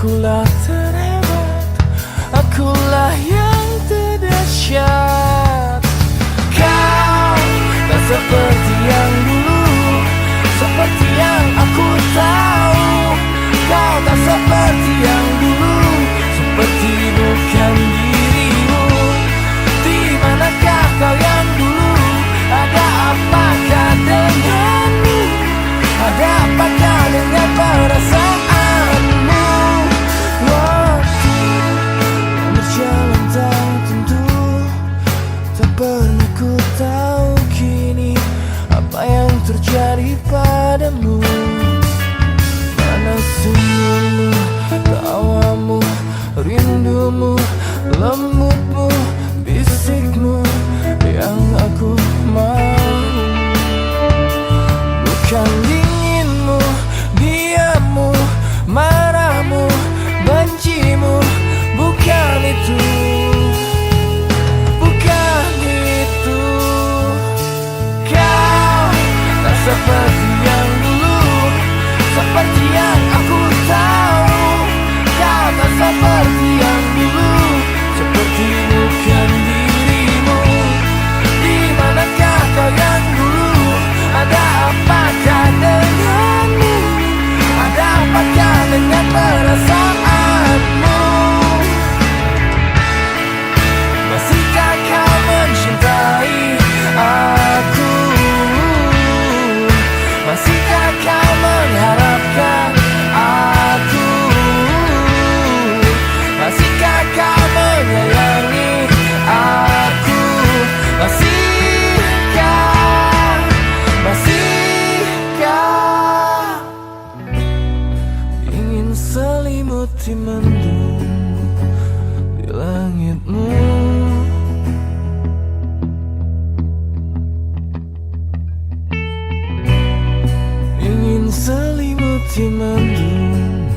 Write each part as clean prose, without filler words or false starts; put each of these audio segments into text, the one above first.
Akulah terhebat, akulah yang terdahsyat. Kau tak seperti yang dulu, seperti yang aku tahu. Kau tak seperti yang dulu, seperti bukan dirimu. Di manakah kau yang dulu? Ada apakah denganmu? Ada apakah dengan perasaanmu? Waktu berjalan tak tentu, tak pernah ku tahu kini apa yang terjadi padamu. Mana senyummu, tawamu, rindumu, lembutmu, bisikmu yang aku mau. Bukan dinginmu, diammu, marahmu, bencimu. Bukan itu, bukan itu. Kau tak seperti yang dulu, seperti yang aku tahu. Kau tak seperti yang dulu, seperti bukan dirimu. Di manakah kau yang dulu? Ada apakah denganmu? Ada apakah dengan perasaanmu? Masihkah kau mencintai aku? Masihkah kau mengharapkan aku? Masihkah kau menyayangi aku? Masihkah ingin selimuti mendung di langitmu? Ingin selimuti mendung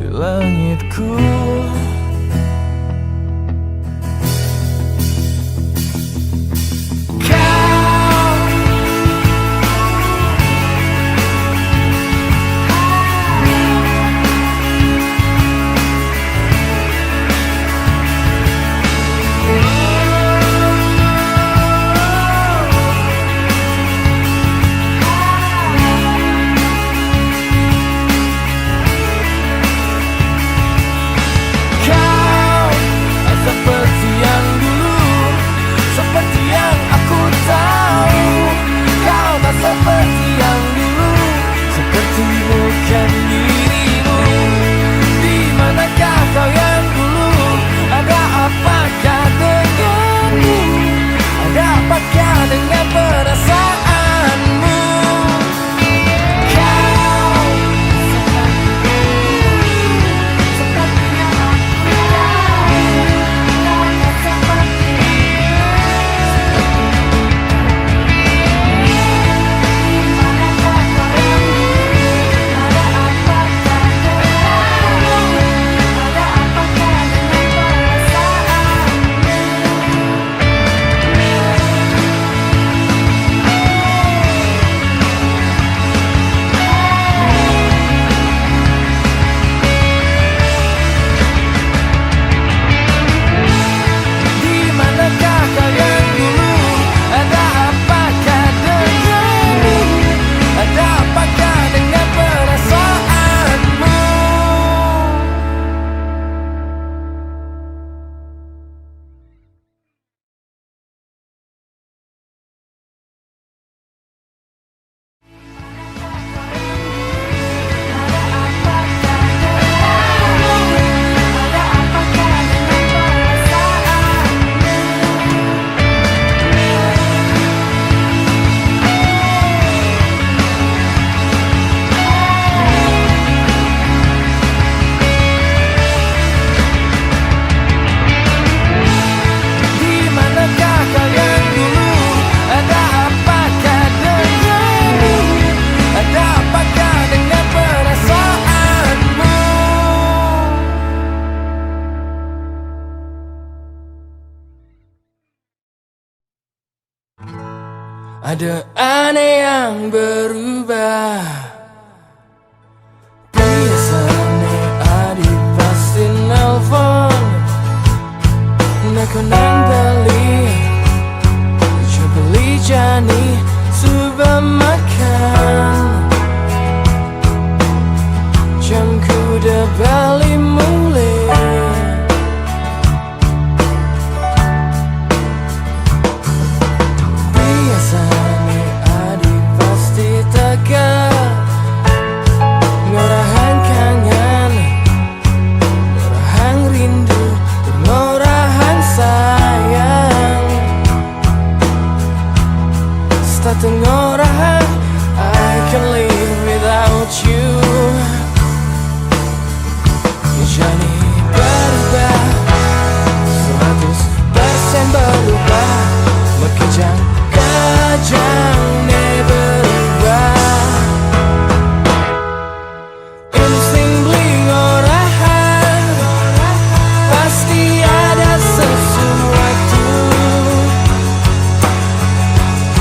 di langitku. Ada aneh yang berubah, biasanya adil. Menjadi berubah 100% berubah. Kejang-kejang berubah. Insting bling orahan, pasti ada sesuatu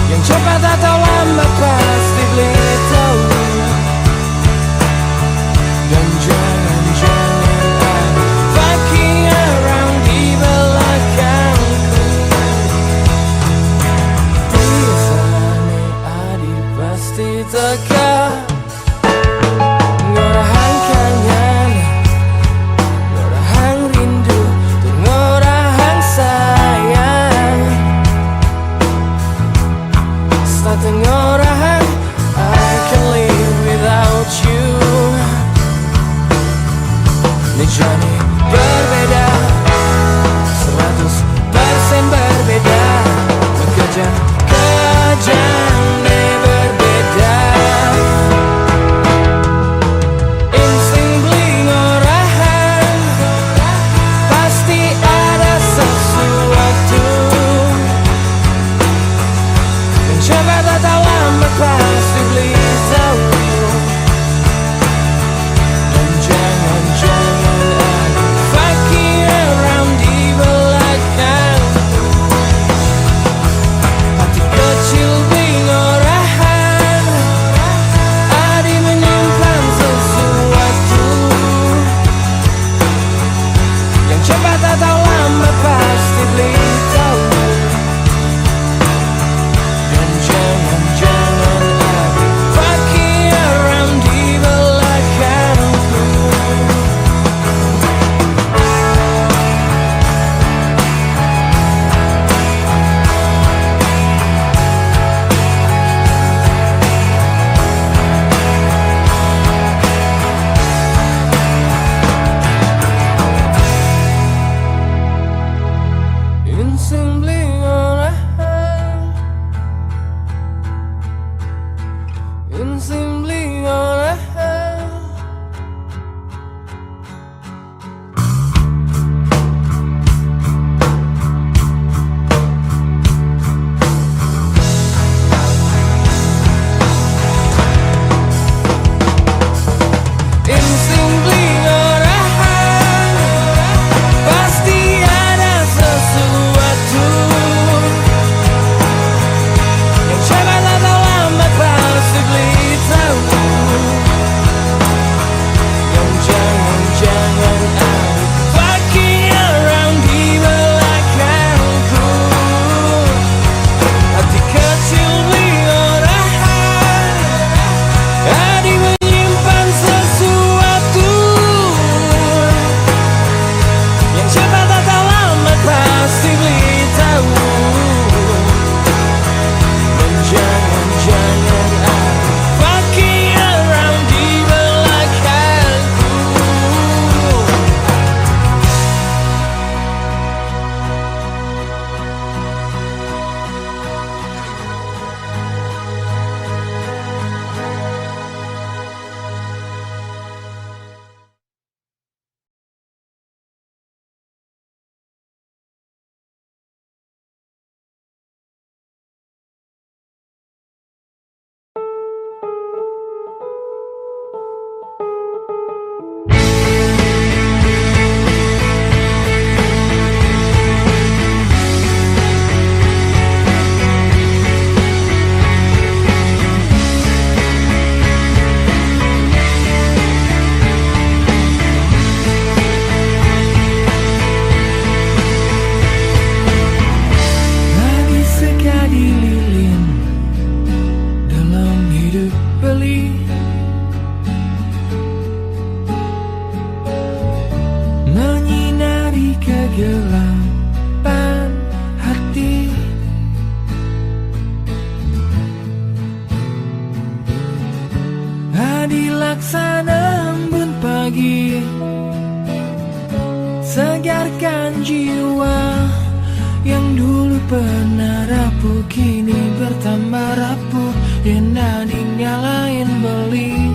yang cepat atau lambat pasti beli tahu. Dan jangan-jangan ada fucking around di belakangku. Tulisannya Adi pasti teka. Ngorahang kangen, ngorahang rindu, tuh ngorahang sayang. Satu ngorahang, I can live without you. Menjadi berbeda 100% berbeda. Kejang-kejang berbeda. Insting bling orahan, pasti ada sesuatu yang cepat atau lambat pasti beli tahu. Dan jangan-jangan ada fucking around di belakangku. Hati kecil bling orahan, Adi menyimpan sesuatu yang cepat atau lambat pasti beli tahu. Dan jangan-jangan ada fucking around di belakangku. Insting bling orahan, insting bling orahan. Insting bling orahan, pasti ada sesuatu yang cepat atau lambat pasti beli tahu. Dan jangan-jangan ada fucking around di belakangku. Hati kecil bling orahan, Adi menyimpan sesuatu yang cepat atau lambat pasti beli tahu. Dan jangan-jangan ada fucking around di belakangku. Lagi sekali lilin dalam hidup beli, menyinari kegelapan hati. Adi laksana embun pagi, segarkan jiwa yang dulu pernah rapuh, kini bertambah rapuh. Yang Adi nyalain beli.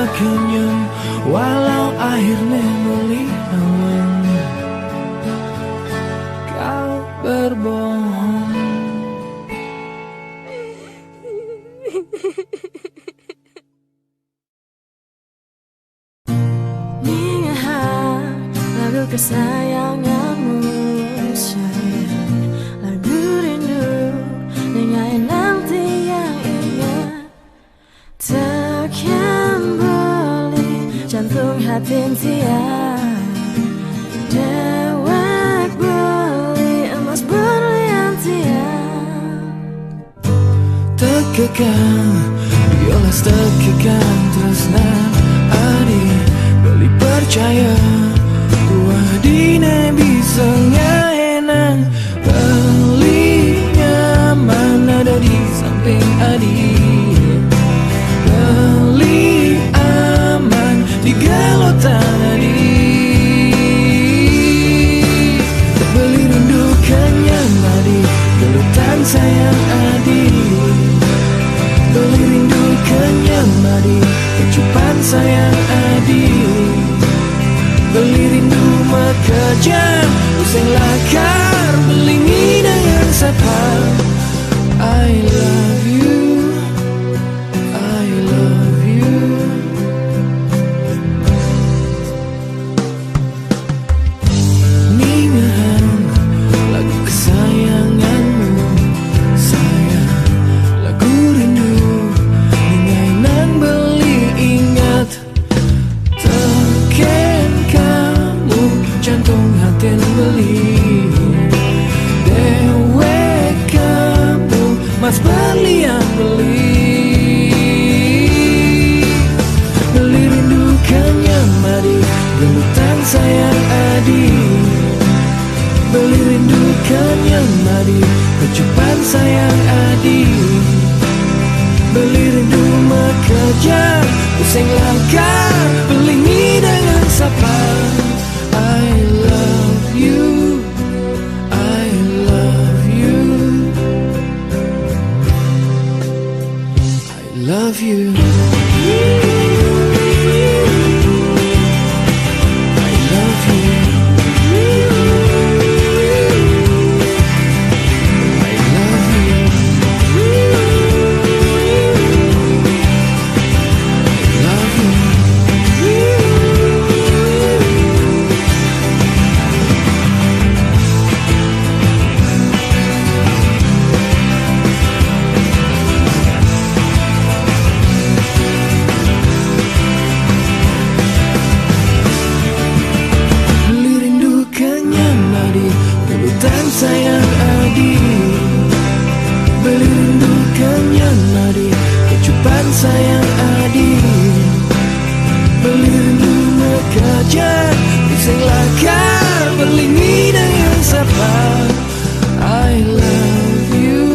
terkenyang walau akhirnya melihat kau berbohong. Ingat lagu kesayanganmu sayang, lagu rindu dengan nanti yang ingat. Takkan boleh jantung hati tiap dewek boleh emas berlian tiap. Tekekan biolas tekekan tresna adi beli percaya buah dina bisa ngahenang beli nyaman ada di samping adi beli aman di gelotan adi beli rindu kenyang adi gelutan sayang adi beli rindu kenyang adi kecupan sayang adi beli rindu mekejang useng lakar belingi dengan sapa I love you, I love you. Ningahan lagu kesayanganmu sayang, lagu rindu ningai nang beli ingat teken kamu jantung hatin beli dewek kamu mas berlian beli beli rindu kenyang madi gelutan sayang adi beli rindu kenyang madi kecupan sayang adi beli rindu mekejang useng langkah belingi dengan sapa I love you, I love you, I love you. Sayang adi beli rindu kenyang adi kecupan sayang adi beli rindu mekejang useng lakar belingi dengan sapa I love you,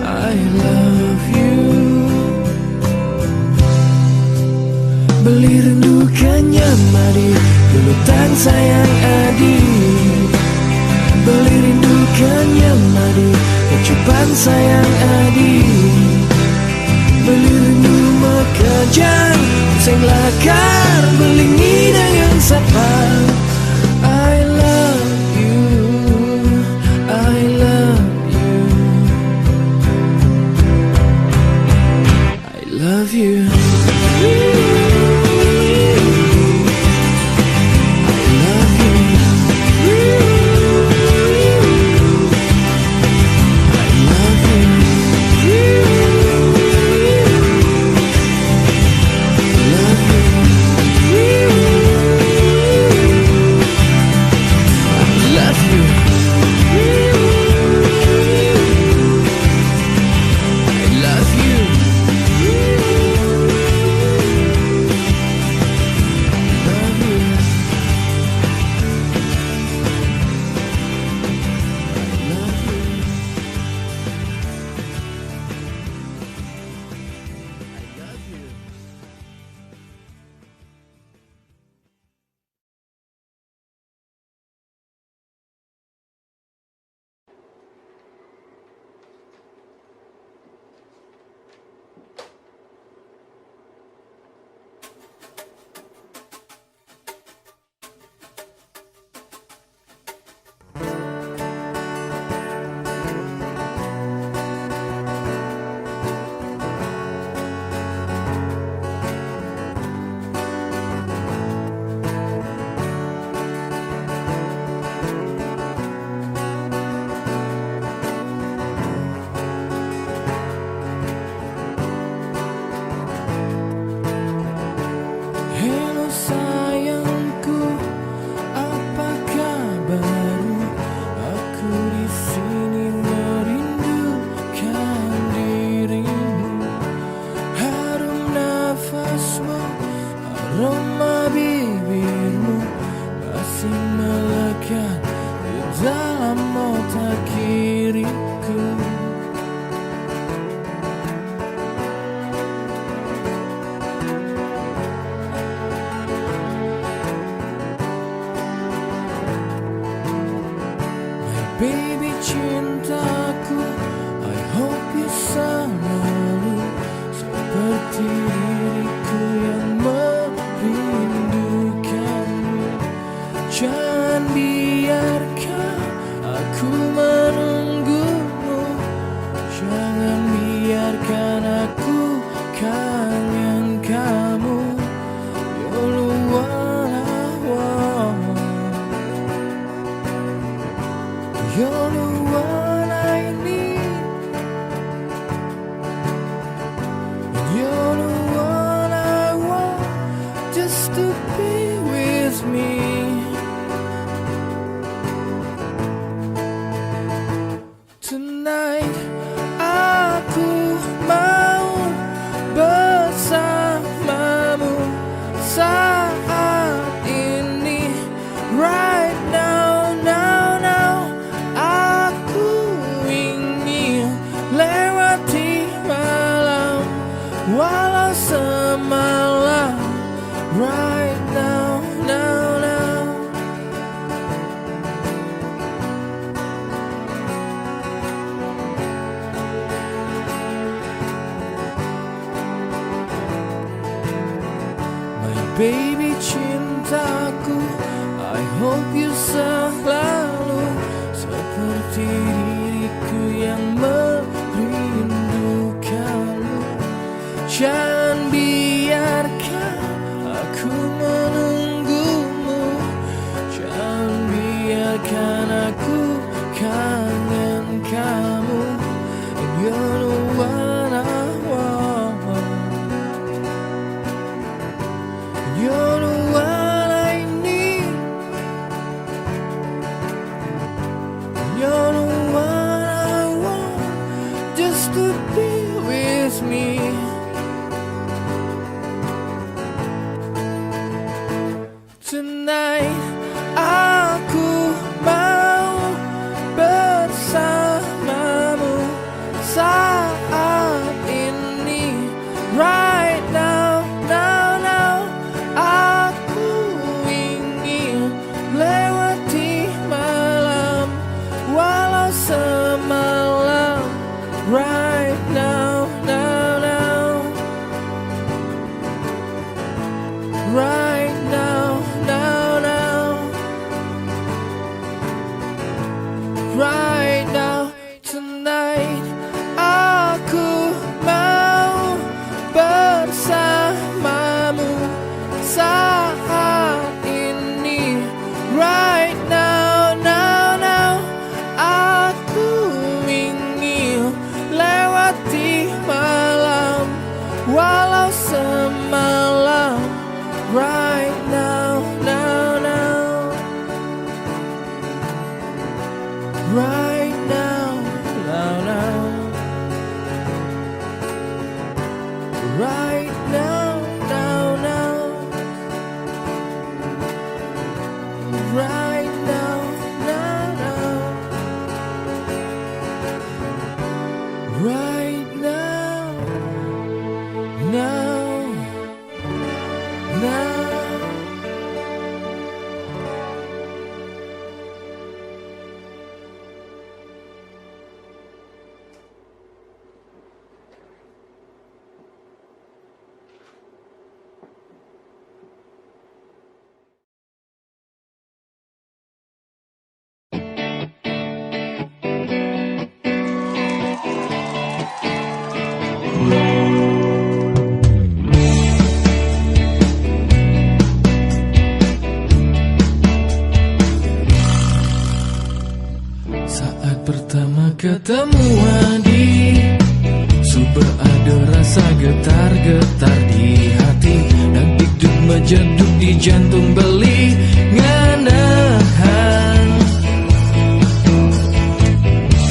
I love you. Beli rindu kenyang adi gelutan sayang adi beli rindu kenyang adi kecupan sayang adi beli rindu mekejang useng lakar belingi dengan sapa I love you, I love you, I love you. walau semalam. Right now, now, now. My baby cintaku, I hope you selalu seperti diriku yang merindukanmu. Jangan biarkan aku menunggumu, jangan biarkan aku kangen kamu. And you're the one I want, you're the one I need, you're the one I want, just to be with me. Tonight aku mau bersamamu saat ini. Right now, now, now. Aku ingin lewati malam walau semalam. Right now, now, now. Right now, now, now. Right now, tonight. Aku mau bersamamu saat ini. Right now, now, now. Aku ingin lewati malam walau semalam. Right now, now, now. Right now, now, now. Right now, now, now. Right now, now, now. Right now, now, now. Saat pertama ketemu adik, sudah ada rasa getar-getar di hati. Dan dikduk menjeduk di jantung beli nganahan.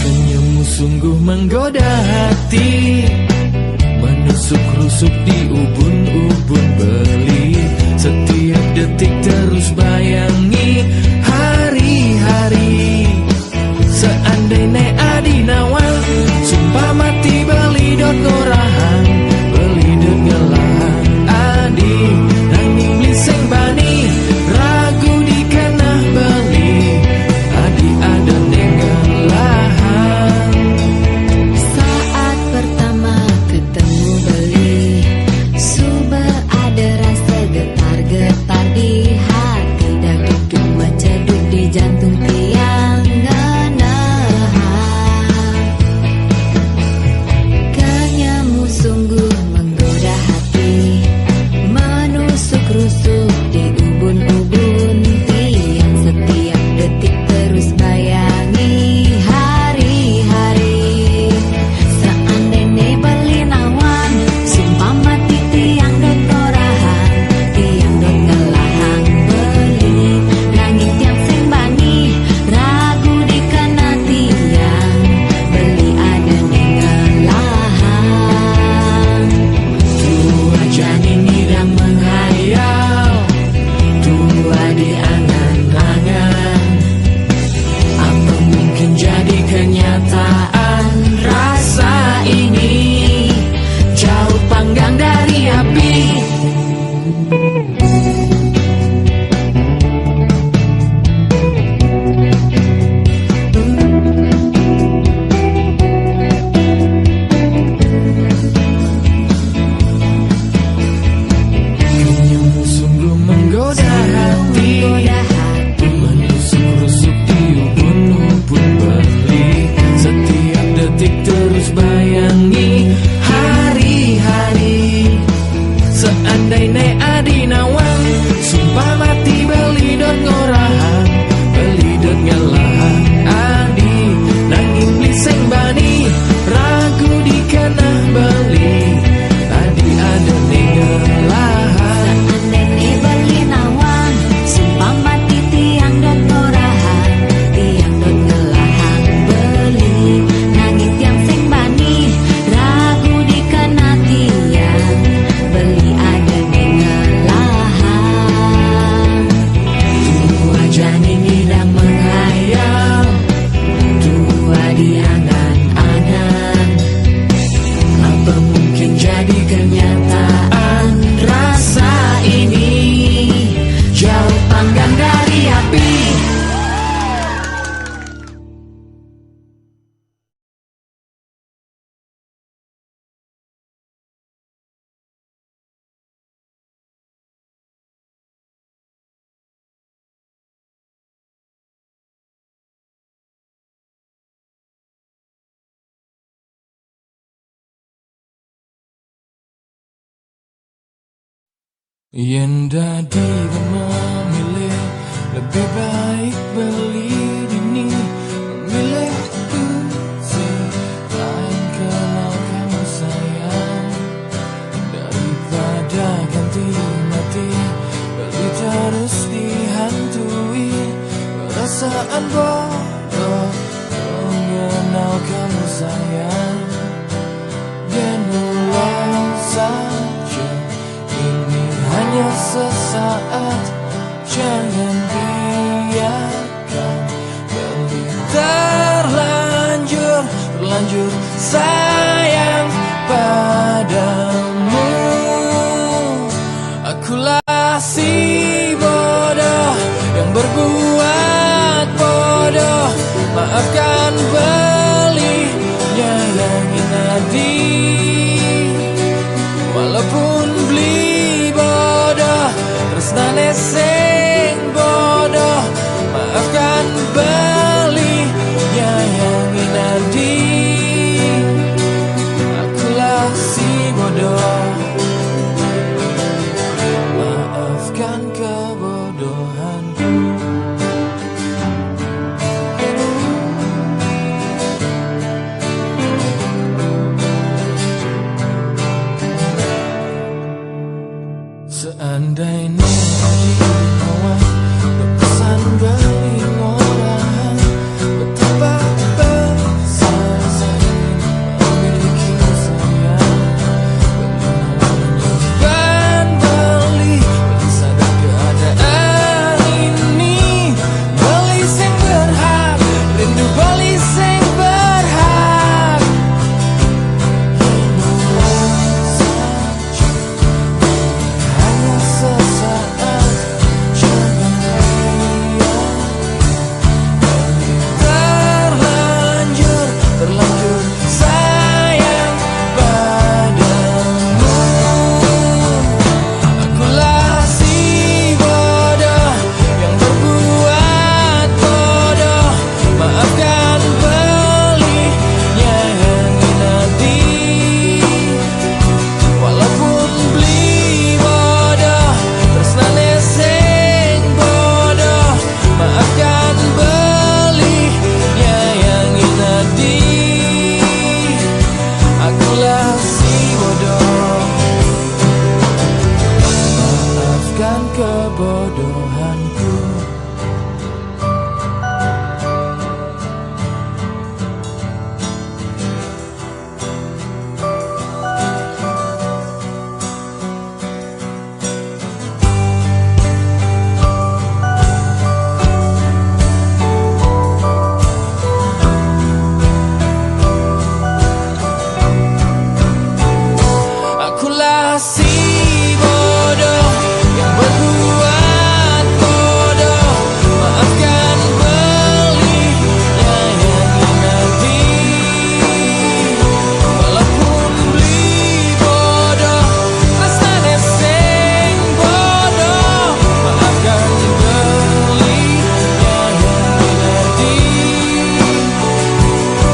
Kenyemu sungguh menggoda hati, menusuk-rusuk di ubun-ubun beli. Setiap detik terus bayangi hari-hari. Seandainya adi nawang, sumpah mati beli dot ngorahang, beli dot ngelahang. Adi nanging liseng bani, ragu di kanah beli. Adi ada nengelahang. Saat pertama ketemu beli, sudah ada rasa getar-getar di hati. Yen dadi kan memilih, lebih baik beli dini, memilih lain kenal kamu sayang, daripada ganti mati, beli terus dihantui perasaan bodoh mengenal kamu sayang. Yen ulang saja, ini hanya sesaat, jangan biarkan beli terlanjur sayang padamu. Akulah si bodoh yang berbuat bodoh, maafkan belinya yang inadi. Walaupun beli bodoh, tresnane sing bodoh, maafkan belinya yang inadi. Akulah si bodoh, maafkan kebodohanku. Seandainya dibawa berpesan beli modahan, betapa besar saya memiliki sayang. Menyimpan beli sadar keadaan ini, beli sing berhak, rindu beli sing berhak. Hanya sesaat, jangan terlanjur sayang padamu. Akulah si bodoh yang berbuat bodoh, maafkan belinya yang inadi. Walaupun beli bodoh, tresnane sing bodoh, maafkan belinya yang inadi. Akulah si bodoh, maafkan kebodohanku. Akulah si bodoh yang berbuat bodoh, maafkan belinya yang inadi. Walaupun beli bodoh, tresnane sing bodoh, maafkan belinya yang inadi.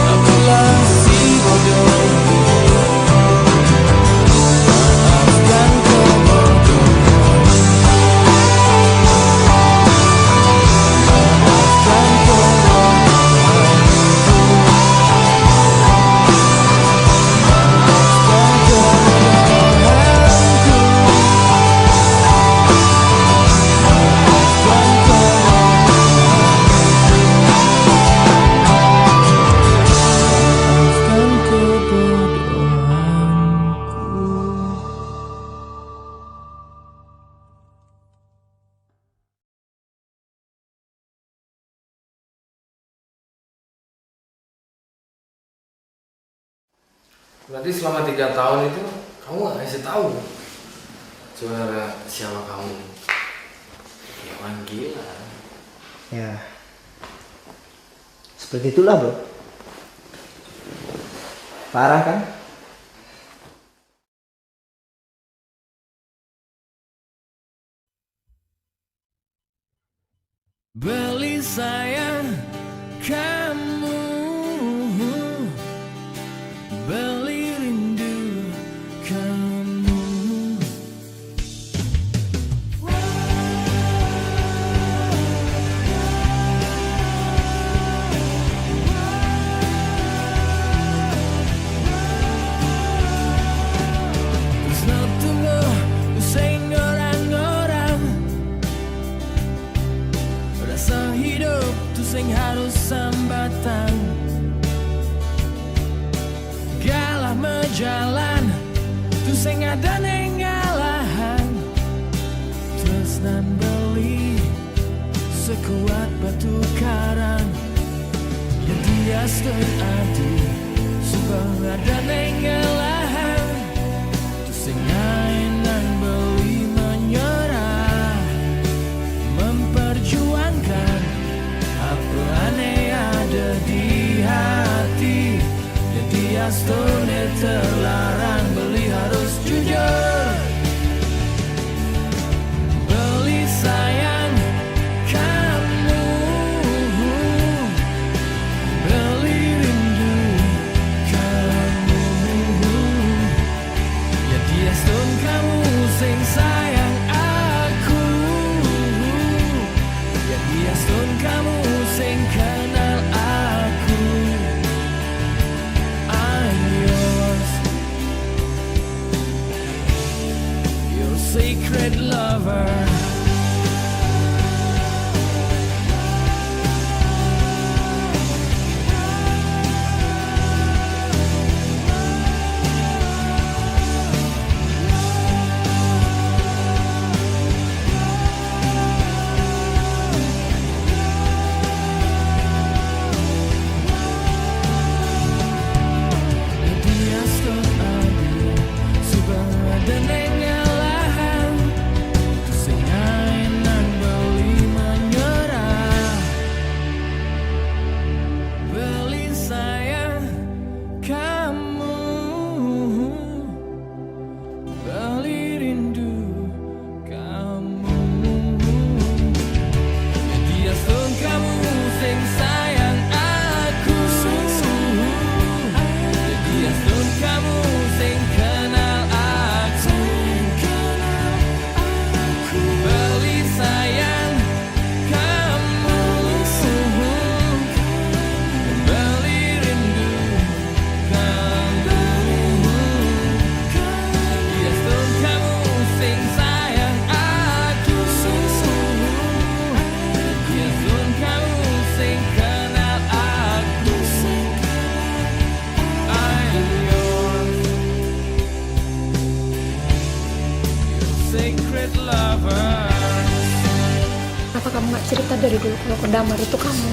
Akulah si bodoh, maafkan kebodohan, maafkan kebodohanku. Berarti selama 3 tahun itu kamu gak ngasih tahu sebenarnya siapa kamu? Hewan gila. Ya, seperti itulah bro. Parah kan? Beli sayang kamu, beli rindu kamu. sing ada ning alahan tresnan beli sekuat batu karang yang tias teradu subang ada ning alahan sing nang beli menyerah memperjuangkan apa aneh ada di hati yang tias terlarang beli harus jujur beli sayang kamu beli rindu kamu ya tias ton kamu sing sayang aku ya tias ton kamu sing kenal aku I'm yours your sacred lover. Sacred lover. Kenapa kamu gak cerita dari dulu kalau ke Damar itu kamu?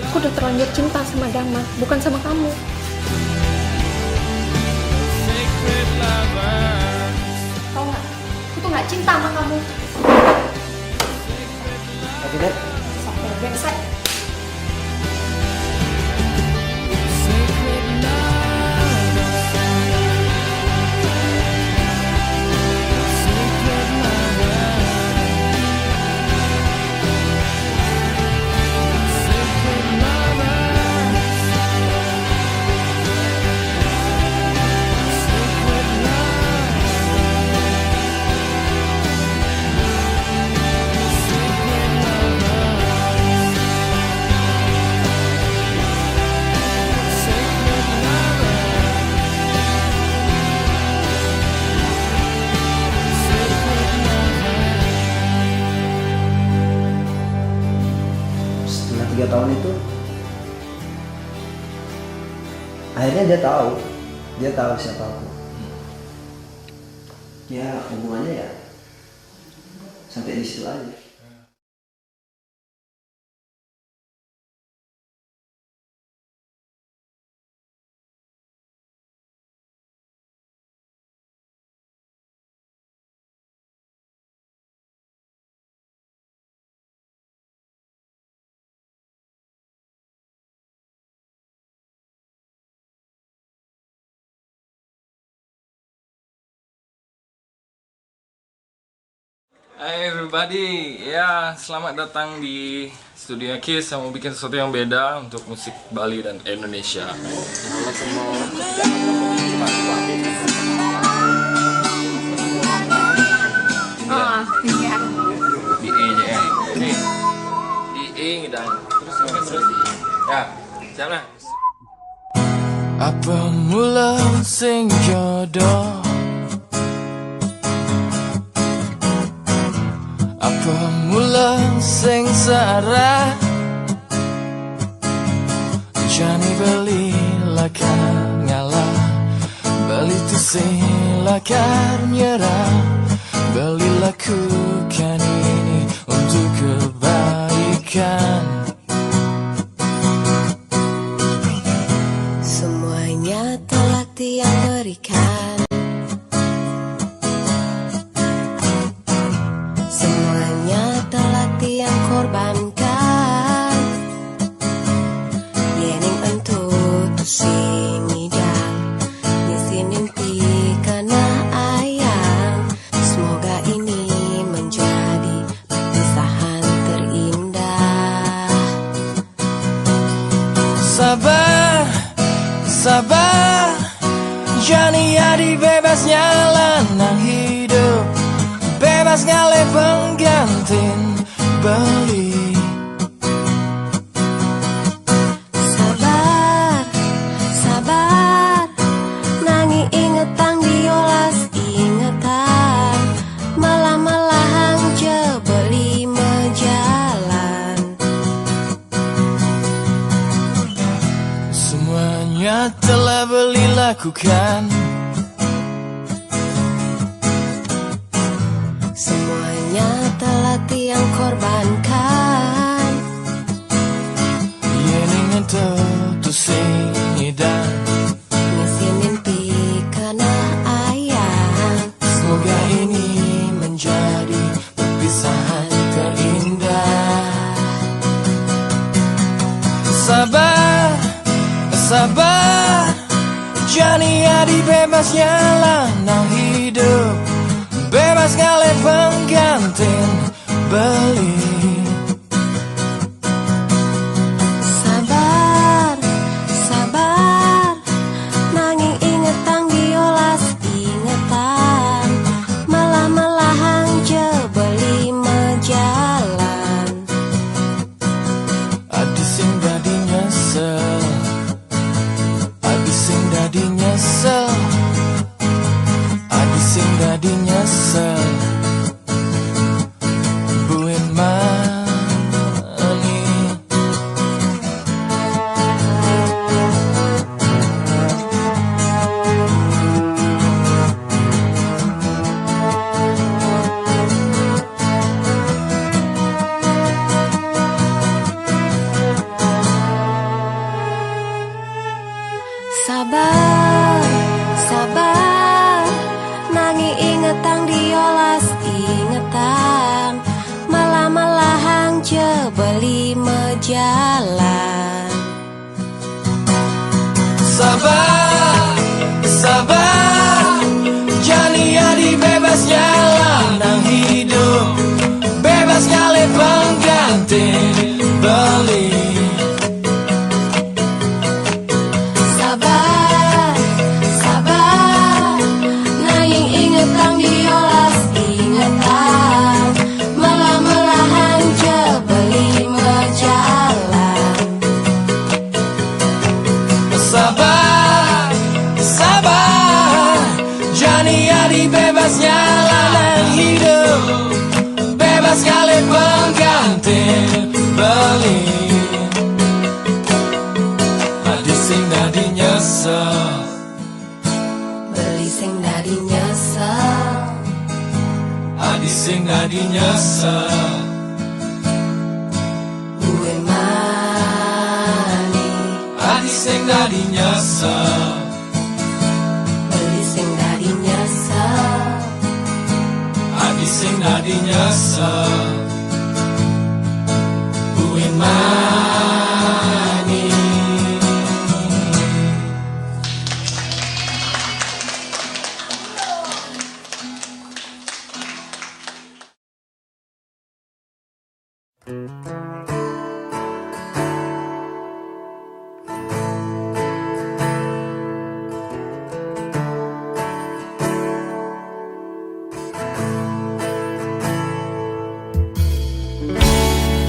Aku udah terlanjur cinta sama Damar, bukan sama kamu. Sacred lover. Tau gak? Aku tuh gak cinta sama kamu. Tapi Dad, Sampai brengsek. Sacred lover. Sacred lover. Sacred lover. Sacred setelah 3 tahun itu, akhirnya dia tahu siapa aku. Ya hubungannya ya sampai di situ aja. Hai everybody, ya selamat datang di studio Kiss. Saya mau bikin sesuatu yang beda untuk musik Bali dan Indonesia. Halo semua. Iya. Di E nya ya. Ini di E dan terus di E. Ya, siap lah. Apa mula sing jodoh? Apa mula sing searah? Jani beli laka ngalah, beli tu sing relakar menyerah. Belilah lakukan ini untuk kebaikan. Semuanya telah Tiang berikan. Semuanya telah Tiang korbankan. Yening entuk tusing dan nyisinin pikana ayang. Semoga ini menjadi perpisahan terindah. Sabar, sabar, jani adi bebasnya lanang hidup. Bebas ngale penggantin beli. Sabar, sabar, nangi ingetang diolas ingetan. Malah-malahan jebeli mejalan. Semuanya telah beli lakukan. Semuanya telah Tiang korbankan. Yening entuk tusing dan Nyisinin pikana ayang. semoga ini menjadi perpisahan terindah. Sabar, sabar, jani adi bebasnya lanang hidup. Bebas ngale penggantin beli. Sabar, sabar, nanging ingetang diolas ingetan. Malah-malahan jebeli mejalan. Adi sing dadi nyesel, adi sing dadi nyesel, adi sing dadi nyesel. Buin mani. Sabar, sabar, nangi ingetang diolas ingetan. Malah-malahan jebeli mejalan. Sabar, sabar, jani adi bebasnya lanang hidup. Bebas ngale penggantin beli. Sabar, sabar, nanging ingetang diolas ingetan. Malah-malahan jebeli mejalan. Sabar, sabar, jani adi bebasnya lanang hidup. Bebas ngale penggantin beli. Adi sing dadi nyesel, Beli sing dadi nyesel. adi sing dadi nyesel. Gue mani. Adi sing dadi nyesel, Beli sing dadi nyesel. adi sing dadi nyesel. Buin mani.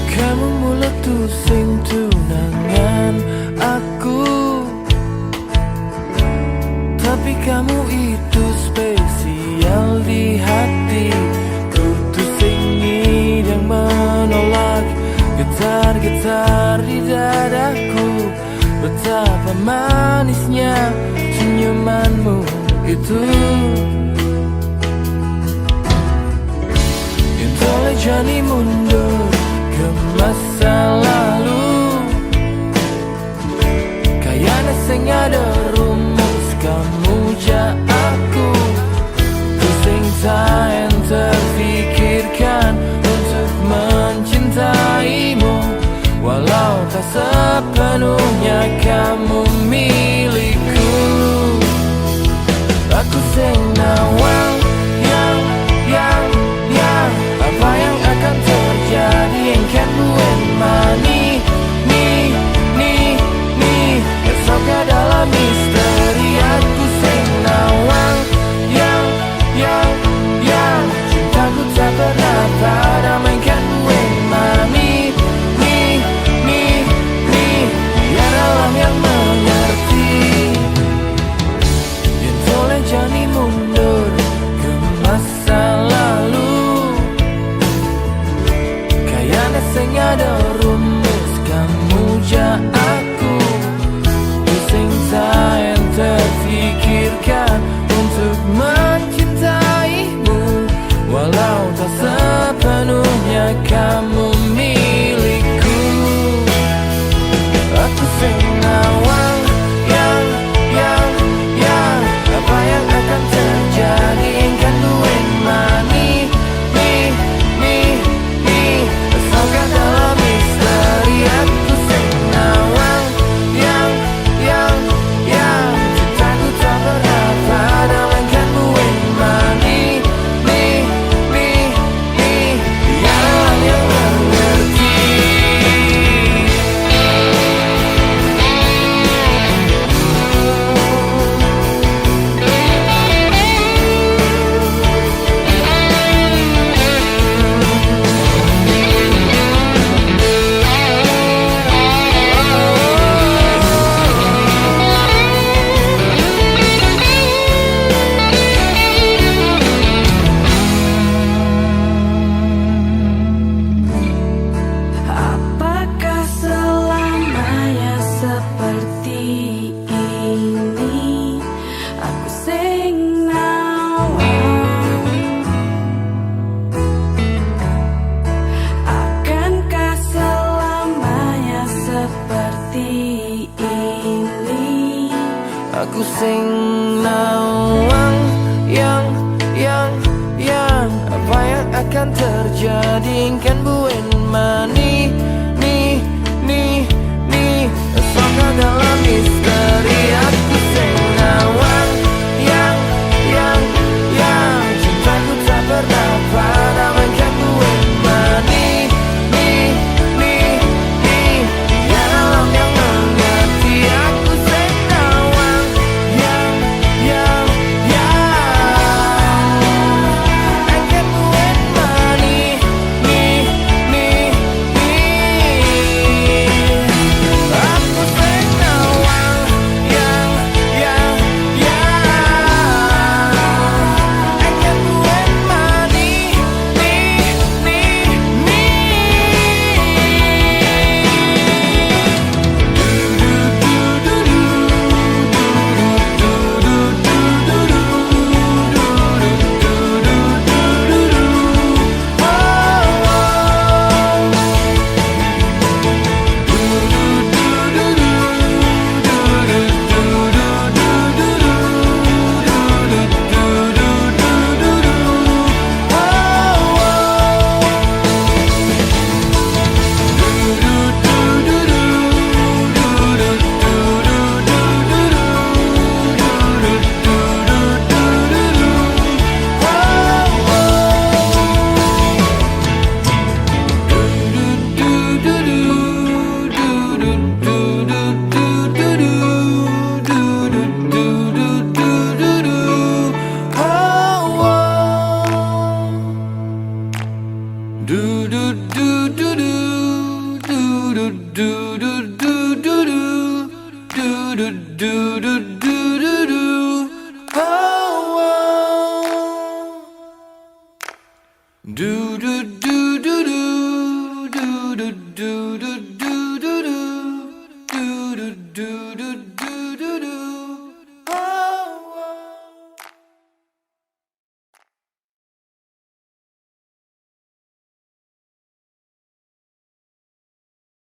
Kamu mulai tusing tunangan aku, tapi kamu itu spesial di hati. Tusing yang menolak getar-getar di dadaku. Betapa manisnya senyumanmu itu. masa lalu. Kayaknya sing ada rumus kamu ja aku. Pusing tak terfikirkan untuk mencintaimu, walau tak sepenuhnya kamu milikku. Aku sing nawang yang apa yang akan terjadi engkan buen mani ni esok adalah misteri. Aku sing nawang yang cintaku tak pernah padam engkan buen mani ni biar alam yang mengerti. Yang boleh jadi mundur ke masa lalu. Kayaknya sing ada rumus kamu ja aku. Pusing tak terfikirkan untuk mencintaimu, walau tak sepenuhnya kamu milikku. Aku sing nawang yang apa yang akan terjadi engkan buen mani ni esok adalah misteri. Aku sing nawang yang cintaku tak pernah padam engkan buen mani ni biar alam yang mengerti. Apakah selamanya seperti ini? Aku sing nawang. Akankah selamanya seperti ini? Aku sing nawang yang apa yang akan terjadi engkan buen mani ni esok adalah misteri. Aku sing nawang yang cintaku tak pernah padam engkan buen mani ni biar alam yang mengerti. Aku sing nawang yang engkan buen mani ni aku sing nawang yang engkan buen mani do do do